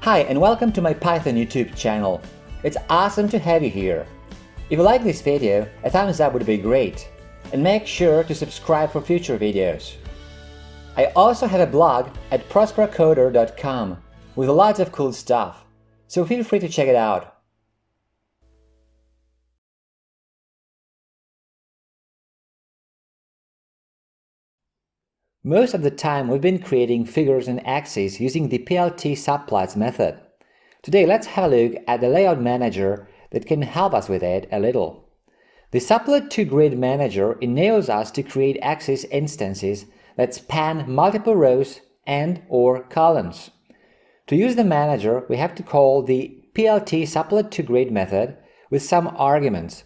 Hi and welcome to my Python YouTube channel. It's awesome to have you here. If you like this video, a thumbs up would be great. And make sure to subscribe for future videos. I also have a blog at prosperocoder.com with lots of cool stuff, so feel free to check it out. Most of the time we've been creating figures and axes using the PLT subplots method. Today let's have a look at the layout manager that can help us with it a little. The Subplot2grid manager enables us to create axis instances that span multiple rows and/or columns. To use the manager, we have to call the PLT Subplot2grid method with some arguments.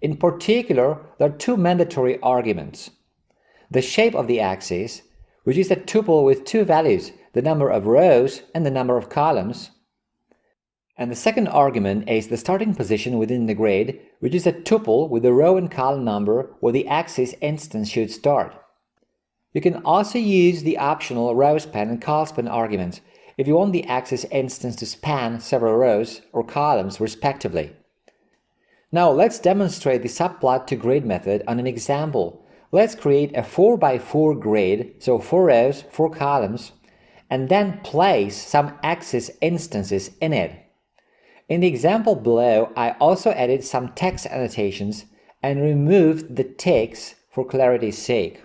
In particular, there are two mandatory arguments. The shape of the axis, which is a tuple with two values, the number of rows and the number of columns. And the second argument is the starting position within the grid, which is a tuple with the row and column number where the axis instance should start. You can also use the optional row span and col span arguments if you want the axis instance to span several rows or columns respectively. Now let's demonstrate the Subplot2grid method on an example. Let's create a 4x4 grid, so 4 rows, 4 columns, and then place some axis instances in it. In the example below, I also added some text annotations and removed the ticks for clarity's sake.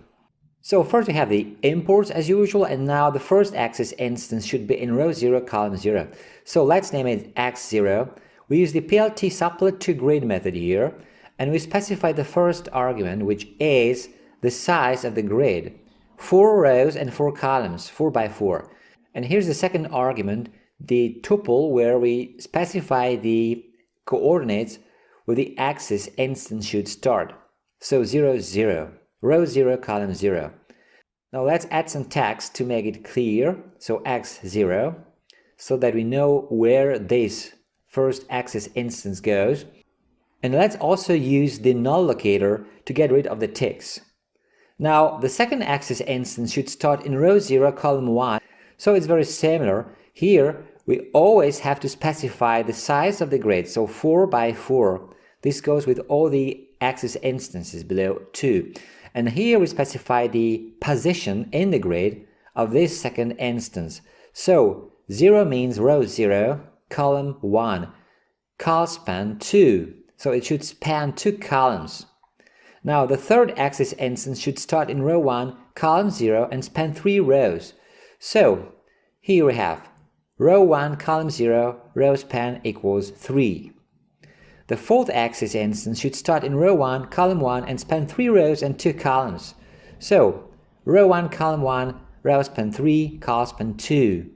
So first we have the imports as usual, and now the first axis instance should be in row 0, column 0. So let's name it x0. We use the PLT Subplot2grid method here, and we specify the first argument, which is the size of the grid. 4 rows and 4 columns, 4x4. And here's the second argument, the tuple, where we specify the coordinates where the axis instance should start. So 0, 0, row 0, column 0. Now let's add some text to make it clear, so x0, so that we know where this first axis instance goes. And let's also use the null locator to get rid of the ticks. Now the second axis instance should start in row 0, column 1, so it's very similar. Here we always have to specify the size of the grid, so 4x4. This goes with all the axis instances below 2. And here we specify the position in the grid of this second instance. So 0 means row 0, column 1, col span 2, so it should span 2 columns. Now the third axis instance should start in row 1, column 0 and span 3 rows. So here we have row 1, column 0, row span equals 3. The fourth axis instance should start in row 1, column 1 and span 3 rows and 2 columns. So row 1, column 1, row span 3, col span 2.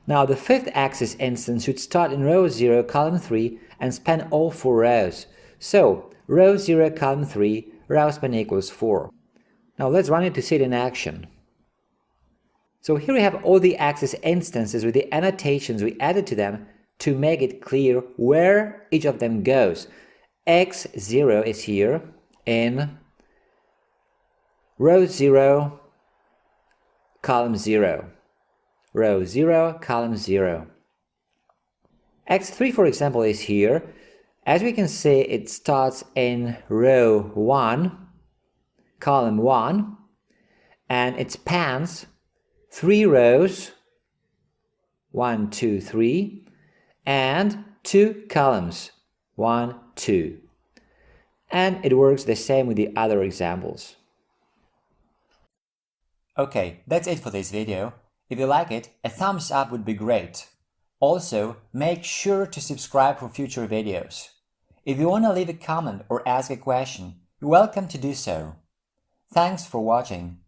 Now the fifth axis instance should start in row 0, column 3 and span all 4 rows. So row 0, column 3, row span equals 4. Now let's run it to see it in action. So here we have all the axis instances with the annotations we added to them to make it clear where each of them goes. x0 is here in row 0, column 0. Row 0, column 0. x3, for example, is here. As we can see, it starts in row 1, column 1, and it spans 3 rows, 1, 2, 3, and 2 columns, 1, 2. And it works the same with the other examples. Okay, that's it for this video. If you like it, a thumbs up would be great. Also, make sure to subscribe for future videos. If you want to leave a comment or ask a question, you're welcome to do so. Thanks for watching.